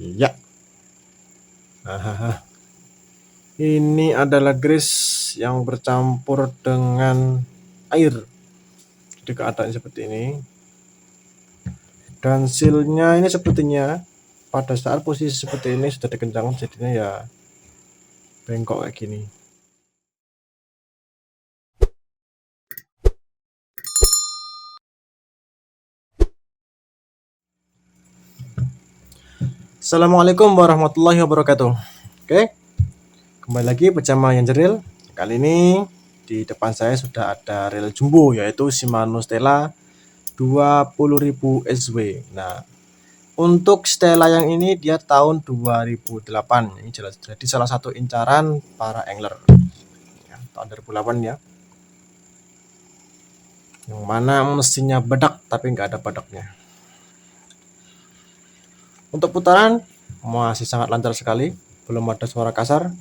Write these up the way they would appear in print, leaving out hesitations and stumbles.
Iya. Hahaha. Ini adalah grease yang bercampur dengan air. Jadi keadaannya seperti ini. Dan sealnya ini sepertinya pada saat posisi seperti ini sudah dikencangkan, jadinya ya bengkok kayak gini. Assalamualaikum warahmatullahi wabarakatuh. Oke, kembali lagi bersama yang Jeril. Kali ini di depan saya sudah ada reel jumbo, yaitu Shimano Stella 20.000 SW. Nah, untuk Stella yang ini dia tahun 2008. Ini jelas jadi salah satu incaran para angler. Ya, tahun 2008 ya. Yang mana mesinnya bedak tapi nggak ada badaknya. Untuk putaran masih sangat lancar sekali, belum ada suara kasar.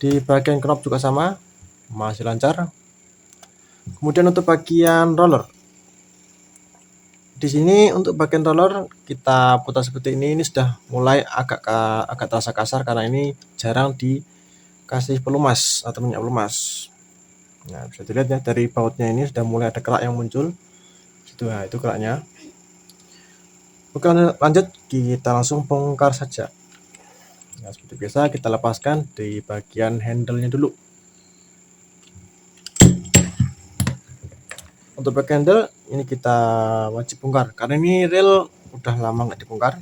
Di bagian knob juga sama, masih lancar. Kemudian untuk bagian roller, di sini untuk bagian roller kita putar seperti ini sudah mulai agak terasa kasar karena ini jarang dikasih pelumas atau minyak pelumas. Nah, bisa dilihat ya dari bautnya ini sudah mulai ada kerak yang muncul. Itu keraknya. Oke, lanjut kita langsung bongkar saja. Nah, seperti biasa kita lepaskan di bagian handle-nya dulu. Untuk bagian handle ini kita wajib bongkar karena ini reel udah lama nggak dibongkar.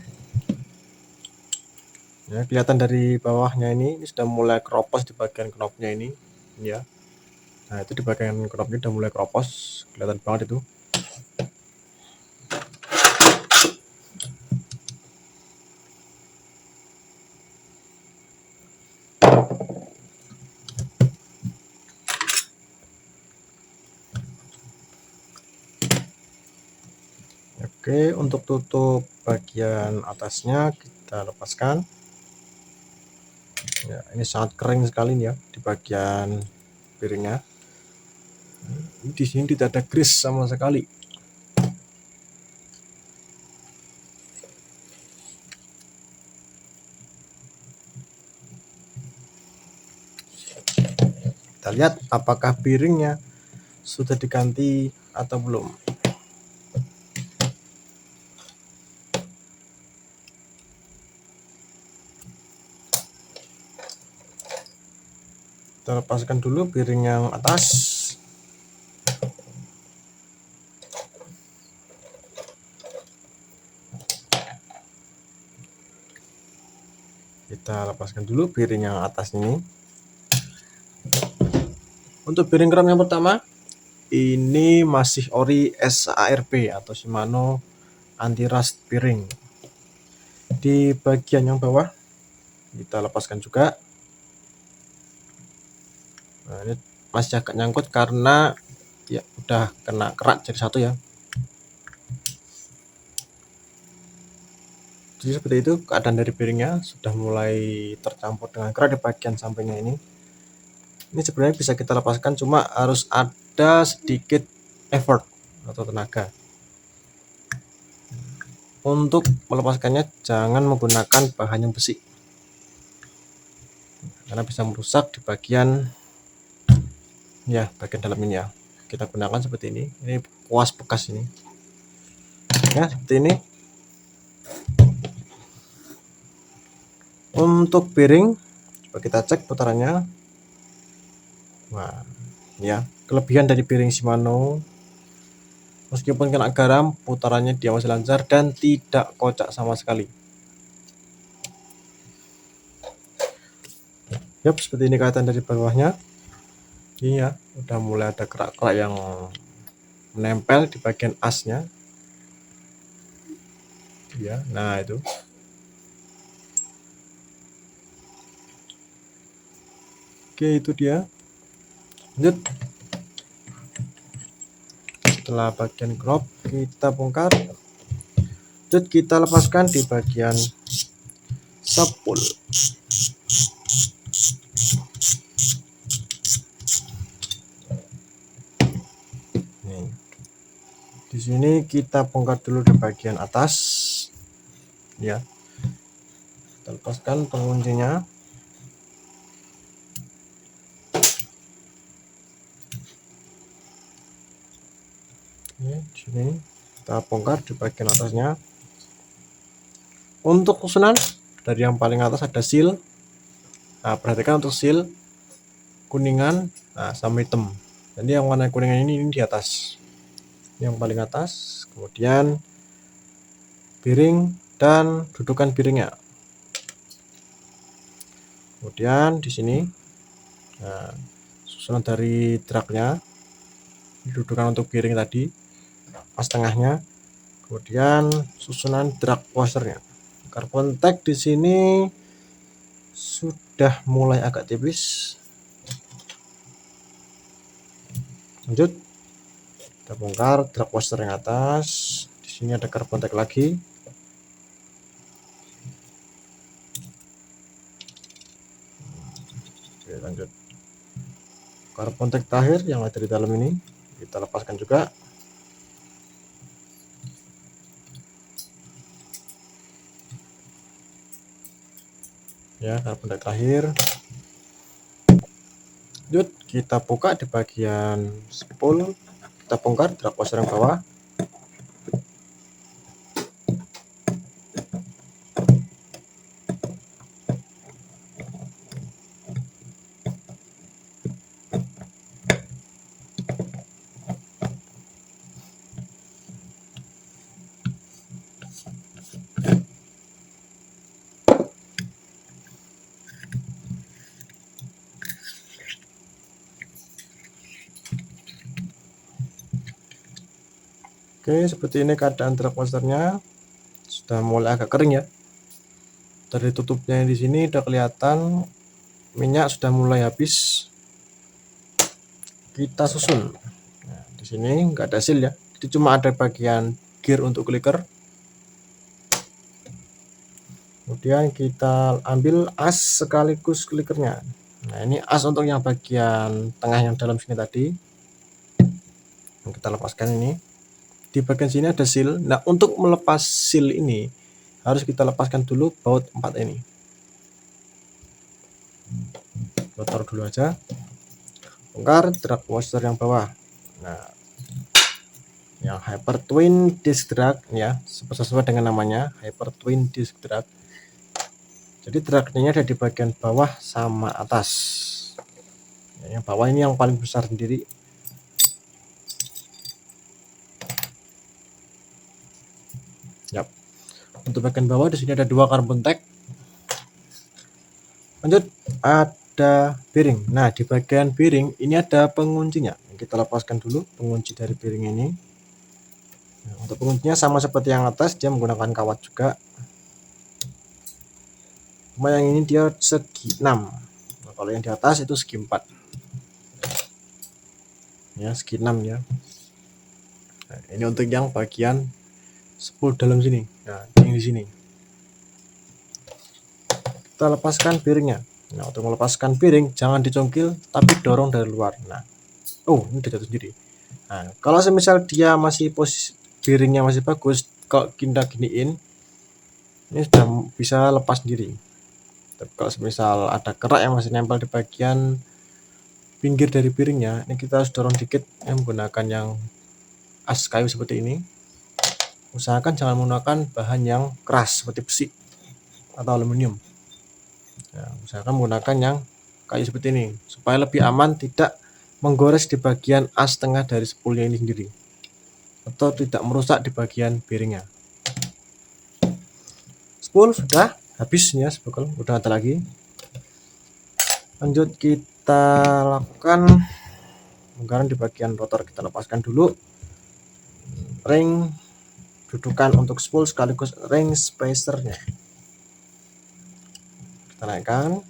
Ya, kelihatan dari bawahnya ini sudah mulai keropos di bagian knopnya ini ya. Nah, itu di bagian knopnya udah mulai keropos, kelihatan banget itu. Oke, untuk tutup bagian atasnya kita lepaskan. Ya, ini sangat kering sekali nih ya di bagian piringnya. Di sini tidak ada grease sama sekali. Kita lihat apakah piringnya sudah diganti atau belum. Kita lepaskan dulu piring yang atas. Kita lepaskan dulu piring yang atas ini. Untuk piring kram yang pertama, ini masih ori SARP atau Shimano anti rust piring. Di bagian yang bawah kita lepaskan juga. Nah, ini masih agak nyangkut karena ya udah kena kerak jadi satu ya. Jadi seperti itu keadaan dari piringnya, sudah mulai tercampur dengan kerak di bagian sampingnya ini. Ini sebenarnya bisa kita lepaskan, cuma harus ada sedikit effort atau tenaga. Untuk melepaskannya jangan menggunakan bahan yang besi, karena bisa merusak di bagian dalam ini ya. Kita gunakan seperti ini. Ini kuas bekas ini. Ya, seperti ini. Untuk piring, coba kita cek putarannya. Nah, ya, kelebihan dari piring Shimano, meskipun kena garam, putarannya dia masih lancar dan tidak kocak sama sekali. Yap, seperti ini kelihatan dari bawahnya. Ini ya, udah mulai ada kerak-kerak yang menempel di bagian asnya. Ya, nah itu. Oke, itu dia. Lanjut. Setelah bagian crop kita bongkar, lanjut kita lepaskan di bagian spool. Nih. Di sini kita bongkar dulu di bagian atas ya. Kita lepaskan penguncinya. Oke, di sini kita bongkar di bagian atasnya. Untuk susunan dari yang paling atas ada seal. Nah, perhatikan untuk seal kuningan, nah, sama hitam. Jadi yang warna kuningan ini di atas, yang paling atas. Kemudian piring dan dudukan piringnya. Kemudian di sini, nah, susunan dari truknya, dudukan untuk piring tadi, pas tengahnya. Kemudian susunan drag washernya. Carbon tag di sini sudah mulai agak tipis. Lanjut, kita bongkar drag washer yang atas. Di sini ada carbon tag lagi. Oke, lanjut. Carbon tag terakhir yang ada di dalam ini kita lepaskan juga. Ya, carbon tag terakhir. Lanjut, kita buka di bagian spool. Kita bongkar drag washer yang bawah. Oke, seperti ini keadaan drag washernya. Sudah mulai agak kering ya. Dari tutupnya di sini udah kelihatan minyak sudah mulai habis. Kita susun. Nah, di sini nggak ada seal ya. Jadi cuma ada bagian gear untuk clicker. Kemudian kita ambil as sekaligus clickernya. Nah, ini as untuk yang bagian tengah yang dalam sini tadi. Kita lepaskan ini. Di bagian sini ada seal. Nah, untuk melepas seal ini harus kita lepaskan dulu baut 4 ini. Kita taruh dulu aja. Bongkar drag washer yang bawah. Nah, yang hyper twin disc drag ya, sesuai dengan namanya, hyper twin disc drag. Jadi dragnya ada di bagian bawah sama atas. Yang bawah ini yang paling besar sendiri. Yap. Untuk bagian bawah di sini ada 2 carbon tag. Lanjut, ada bearing. Nah, di bagian bearing ini ada penguncinya. Kita lepaskan dulu pengunci dari bearing ini. Nah, untuk penguncinya sama seperti yang atas, dia menggunakan kawat juga. Cuma yang ini dia segi 6. Nah, kalau yang di atas itu segi 4. Ya, segi 6 ya. Nah, ini untuk yang bagian spool dalam sini. Nah, yang di sini. Kita lepaskan bearingnya. Nah, untuk melepaskan bearing jangan dicongkil tapi dorong dari luar. Nah, oh, ini udah jatuh sendiri. Nah, kalau semisal dia masih posisi bearingnya masih bagus, kalau kita giniin ini sudah bisa lepas sendiri. Tapi kalau semisal ada kerak yang masih nempel di bagian pinggir dari bearingnya, ini kita harus dorong dikit menggunakan yang as kayu seperti ini. Usahakan jangan menggunakan bahan yang keras seperti besi atau aluminium. Nah, usahakan menggunakan yang kayu seperti ini supaya lebih aman, tidak menggores di bagian as tengah dari spoolnya ini sendiri atau tidak merusak di bagian bearingnya. Spool sudah habis ya, spool udah ada lagi. Lanjut kita lakukan bongkaran di bagian rotor. Kita lepaskan dulu ring dudukan untuk spool sekaligus ring spacernya. Kita naikkan,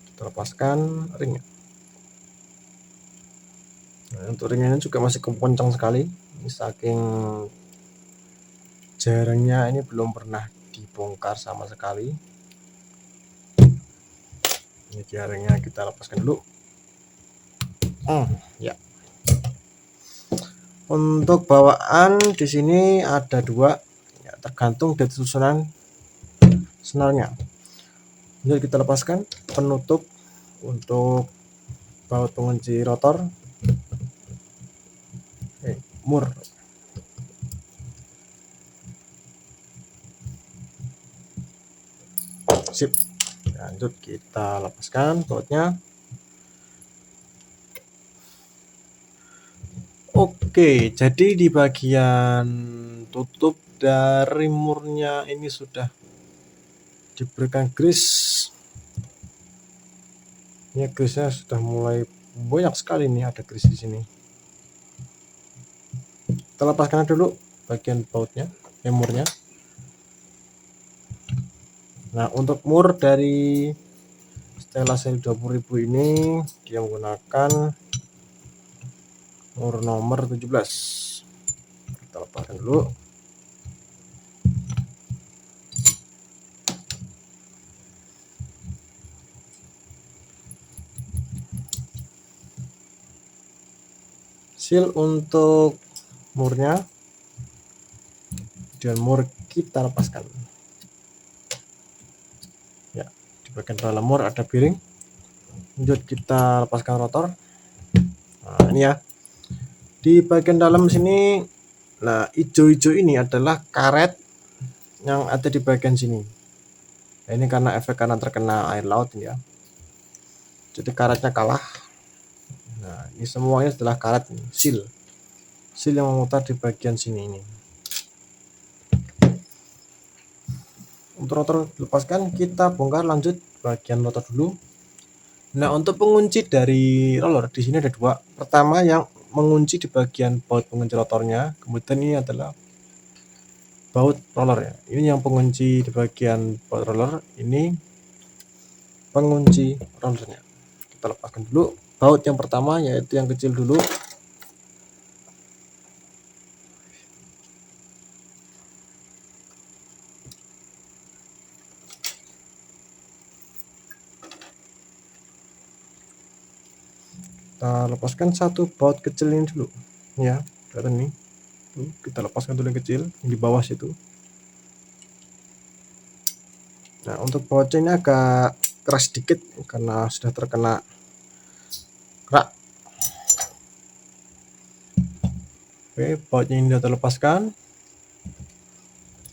kita lepaskan ringnya. Nah, untuk ringnya ini juga masih kencang sekali. Ini saking jarangnya, ini belum pernah dibongkar sama sekali. Ini jaringnya kita lepaskan dulu. Ya. Untuk bawaan di sini ada 2, ya, tergantung dari susunan senarnya. Lanjut kita lepaskan penutup untuk baut pengunci rotor, mur. Sip. Lanjut kita lepaskan bautnya. Oke, jadi di bagian tutup dari murnya ini sudah diberikan grease. Ini grease-nya sudah mulai banyak sekali nih, ada grease di sini. Kita lepaskan dulu bagian bautnya, murnya. Nah, untuk mur dari Stella Sel 20.000 ini dia menggunakan mur nomor 17. Kita lepaskan dulu. Seal untuk murnya dan mur kita lepaskan. Ya, di bagian dalam mur ada bearing. Lanjut kita lepaskan rotor. Nah, ini ya. Di bagian dalam sini, nah hijau-hijau ini adalah karet yang ada di bagian sini. Nah, ini karena efek karena terkena air laut ini ya. Jadi karetnya kalah. Nah, ini semuanya adalah karet ini, seal yang memutar di bagian sini ini. Untuk rotor lepaskan, kita bongkar. Lanjut bagian rotor dulu. Nah, untuk pengunci dari roller di sini ada dua. Pertama yang mengunci di bagian baut pengunci rotornya, kemudian ini adalah baut roller ya. Ini yang pengunci di bagian baut roller, ini pengunci rollernya. Kita lepaskan dulu baut yang pertama, yaitu yang kecil dulu. Kita lepaskan satu baut kecil ini dulu ya, kelihatan nih. Kita lepaskan dulu yang kecil yang di bawah situ. Nah, untuk bautnya ini agak keras sedikit karena sudah terkena rak. Oke, bautnya ini sudah terlepaskan.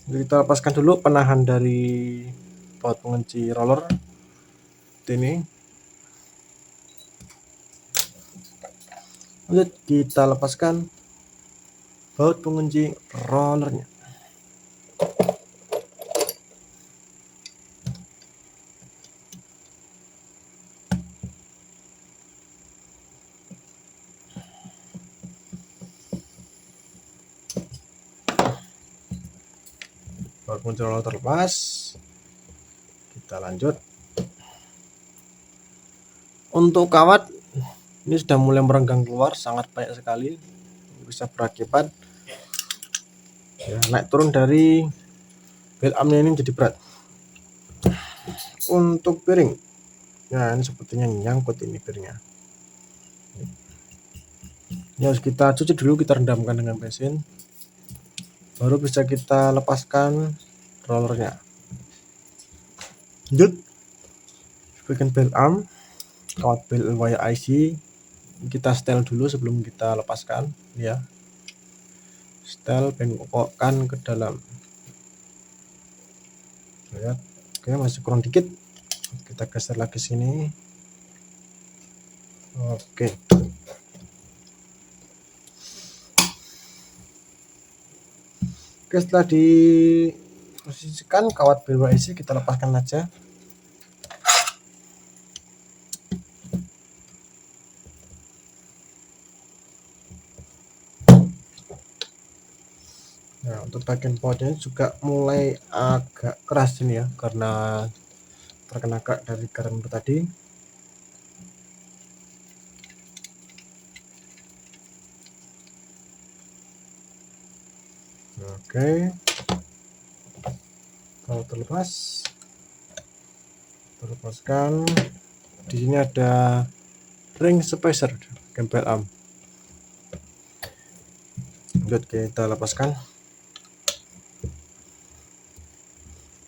Jadi kita lepaskan dulu penahan dari baut pengunci roller ini. Lanjut kita lepaskan baut pengunci rollernya. Baut pengunci roller terlepas. Kita lanjut. Untuk kawat ini sudah mulai merenggang keluar, sangat banyak sekali, bisa berakibat ya, naik turun dari bel armnya ini jadi berat. Untuk bearing, nah ini sepertinya nyangkut ini bearingnya. Ini harus kita cuci dulu, kita rendamkan dengan bensin, baru bisa kita lepaskan rollernya. Lanjut bagian bel arm, kawat bel wire IC kita setel dulu sebelum kita lepaskan ya. Setel, bengkokkan ke dalam. Lihat, oke masih kurang dikit. Kita geser lagi sini. Oke. Oke, setelah diposisikan kawat bel wire IC kita lepaskan aja. Nah, untuk bagian bautnya juga mulai agak keras ini ya, karena terkena krak dari garam tadi. Oke, kalau terlepas, terlepaskan. Di sini ada ring spacer gembel arm. Lanjut kita lepaskan.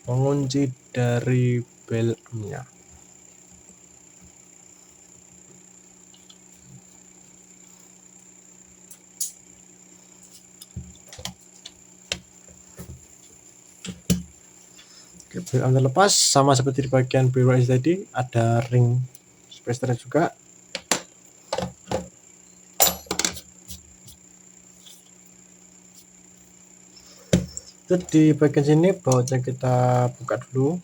pengunci dari belmnya. Oke, belm terlepas, sama seperti di bagian BWS tadi, ada ring spacer juga. Terus di bagian sini bautnya kita buka dulu,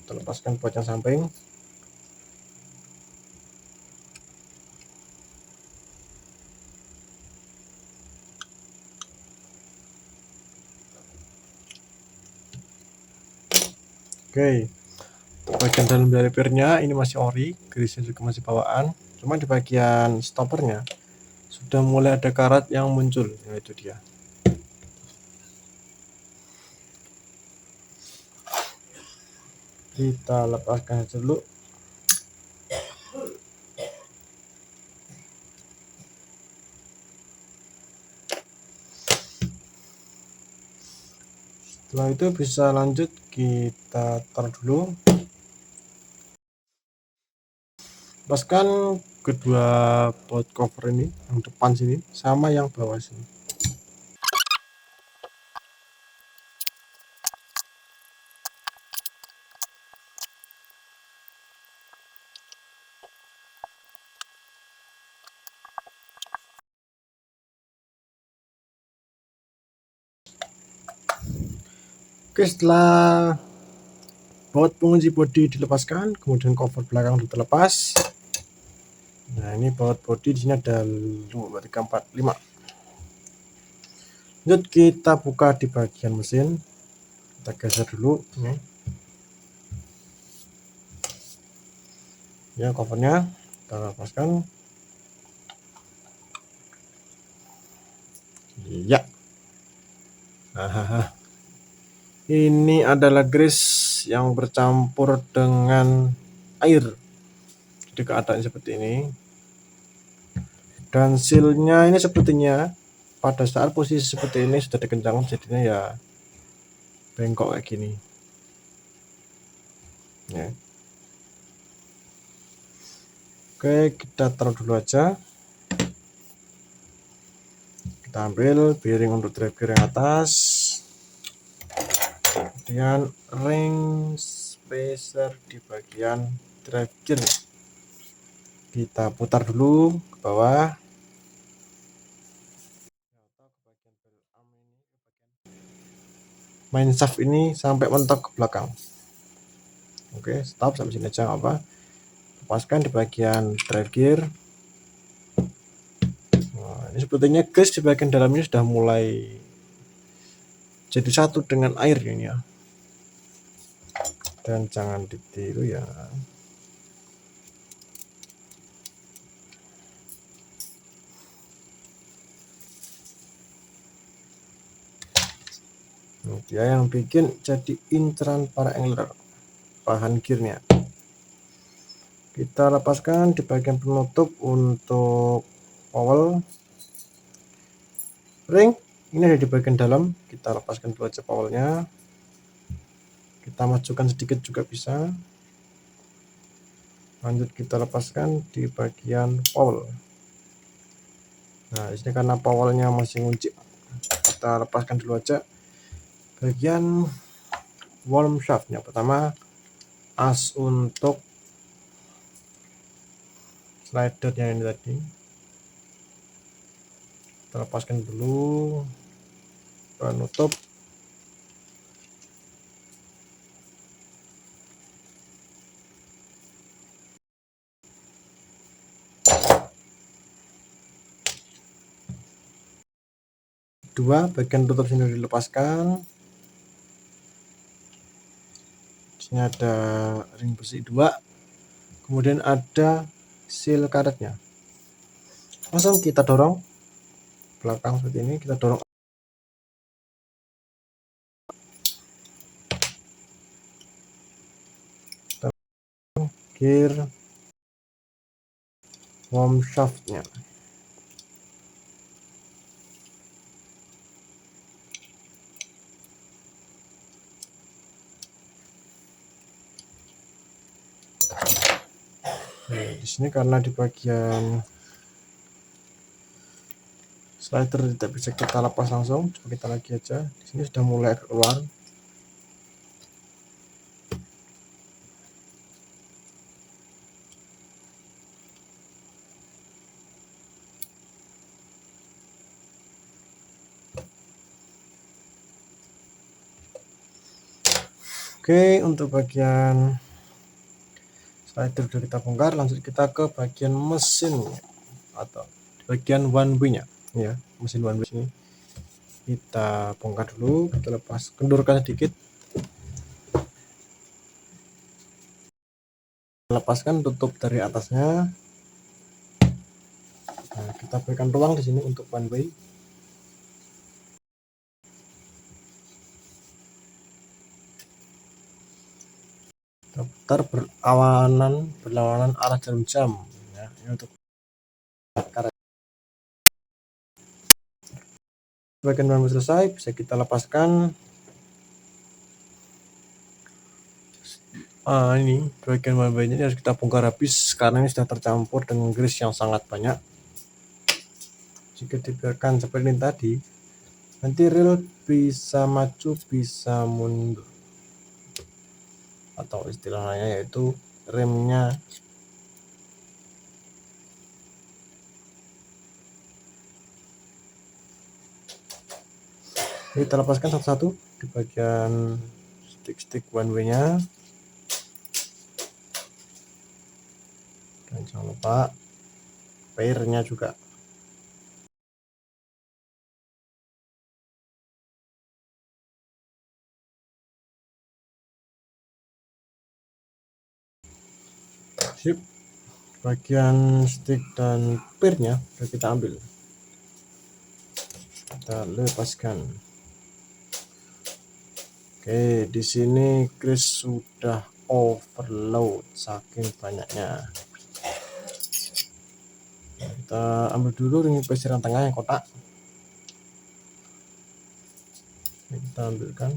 kita lepaskan baut yang samping. Oke, bagian dalam dari pirnya ini masih ori, grisnya juga masih bawaan, cuma di bagian stoppernya sudah mulai ada karat yang muncul, yaitu dia. Kita lepaskan dulu. Setelah itu bisa lanjut, kita taruh dulu. Lepaskan kedua baut cover ini, yang depan sini sama yang bawah sini. Oke, setelah baut pengunci bodi dilepaskan, kemudian cover belakang sudah terlepas. Nah, ini baut bodi di sini ada 2, 3, 4, 5. Lanjut kita buka di bagian mesin. Kita geser dulu ini. Ya, covernya kita lepaskan. Ya. Hahaha. Ini adalah grease yang bercampur dengan air. Jadi keadaan seperti ini. Dan sealnya ini sepertinya pada saat posisi seperti ini sudah dikencangkan, jadinya ya bengkok kayak gini. Ya. Oke, kita taruh dulu aja. Kita ambil bearing untuk drive gear yang atas, kemudian ring spacer di bagian drive gear. Kita putar dulu ke bawah. Main shaft ini sampai mentok ke belakang. Oke, stop sampai sini aja, apa? Lepaskan di bagian drive gear. Nah, ini sepertinya gas di bagian dalamnya sudah mulai jadi satu dengan air ini ya. Dan jangan ditiru ya. Dia yang bikin jadi inceran para angler, bahan gearnya. Kita lepaskan di bagian penutup untuk powel ring. Ini ada di bagian dalam, kita lepaskan dulu aja powelnya. Kita majukan sedikit juga bisa. Lanjut kita lepaskan di bagian powel. Nah, ini karena powelnya masih ngunci, kita lepaskan dulu aja bagian worm shaftnya. Pertama, as untuk slidernya ini tadi kita lepaskan dulu, penutup. Dua bagian tutup sini dilepaskan. Sini ada ring besi 2, kemudian ada seal karetnya. Langsung kita dorong belakang seperti ini, kita dorong gear worm shaftnya. Di sini karena di bagian slider tidak bisa kita lepas langsung, coba kita lagi aja. Di sini sudah mulai keluar. Oke, untuk bagian slider sudah kita bongkar, lanjut kita ke bagian mesin atau bagian one way-nya ya. Mesin one way ini kita bongkar dulu, kita lepas, kendurkan sedikit, lepaskan tutup dari atasnya. Nah, kita berikan ruang di sini untuk one way. Putar berlawanan arah jarum jam ya, ini untuk karet. Bagian one way selesai, bisa kita lepaskan. Ini bagian one way ini harus kita bongkar habis karena ini sudah tercampur dengan grease yang sangat banyak. Jika dibiarkan seperti ini tadi, nanti reel bisa maju bisa mundur, atau istilahnya yaitu remnya kita lepaskan satu-satu di bagian stick one way nya, dan jangan lupa pairnya juga. Sip, bagian stick dan pairnya sudah kita ambil, kita lepaskan. Oke, di sini grease sudah overload saking banyaknya. Kita ambil dulu ring pesiran tengah yang kotak, kita ambilkan.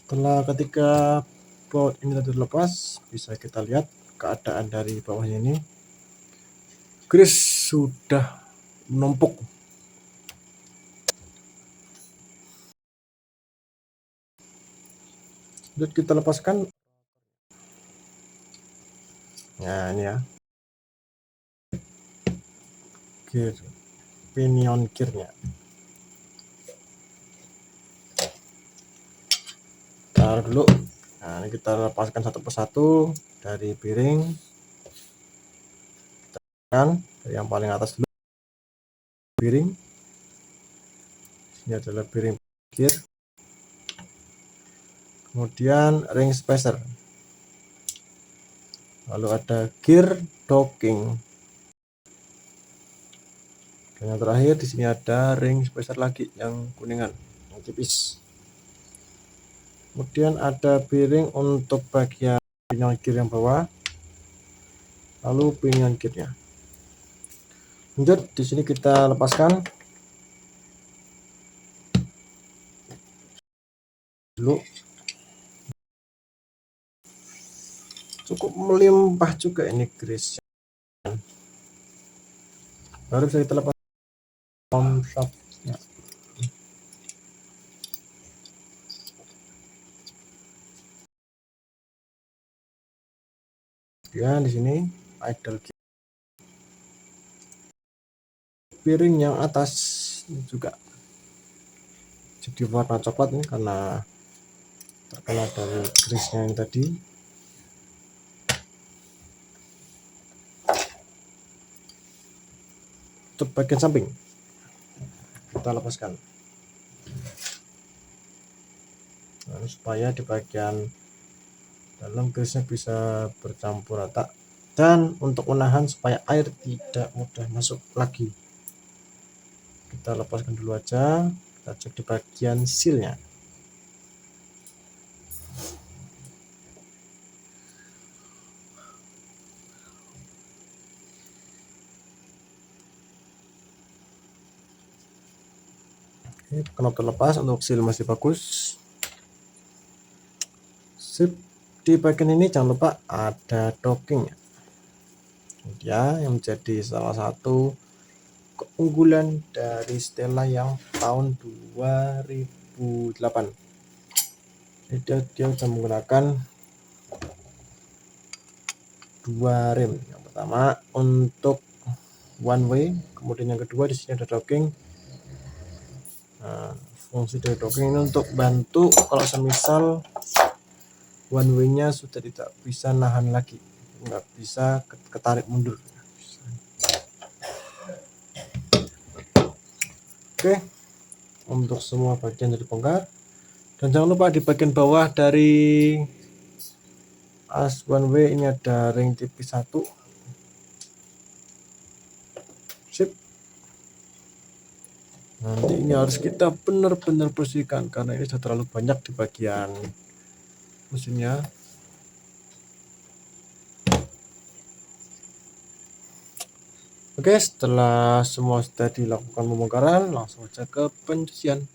Setelah ketika baut ini tadi lepas, bisa kita lihat keadaan dari bawahnya ini. Grease sudah menumpuk. Lanjut kita lepaskan. Nah, ini ya. Gear, pinion gearnya. Taruh dulu. Nah, ini kita lepaskan satu persatu dari bearing. Kan dari yang paling atas dulu. Bearing. Ini adalah bearing gear. Kemudian ring spacer. Lalu ada gear docking. Dan yang terakhir di sini ada ring spacer lagi yang kuningan, yang tipis. Kemudian ada bearing untuk bagian pinion gear yang bawah, lalu pinion gearnya. Lanjut di sini kita lepaskan dulu. Cukup melimpah juga ini grease. Baru bisa kita lepas pump shaftnya. Kemudian di sini idle gear. Bearing yang atas juga jadi warna coklat ini karena terkena dari grease-nya yang tadi. Untuk bagian samping kita lepaskan, nah, supaya di bagian dalam grease-nya bisa bercampur rata, dan untuk menahan supaya air tidak mudah masuk lagi, kita lepaskan dulu aja. Kita cek di bagian sealnya. Knop terlepas, untuk seal masih bagus. Sip. Di bagian ini jangan lupa ada docking. Dia yang menjadi salah satu keunggulan dari Stella yang tahun 2008. Jadi dia sudah menggunakan dua rem. Yang pertama untuk one way, kemudian yang kedua di sini ada docking. Nah, fungsi dari docking ini untuk bantu kalau semisal one way-nya sudah tidak bisa nahan lagi, nggak bisa ketarik mundur. Oke, untuk semua bagian dari bongkar. Dan jangan lupa di bagian bawah dari as one way ini ada ring tipis 1. Sip. Nanti ini harus kita benar-benar bersihkan karena ini sudah terlalu banyak di bagian mesinnya. Oke, setelah semua sudah dilakukan pembongkaran, langsung saja ke pencucian.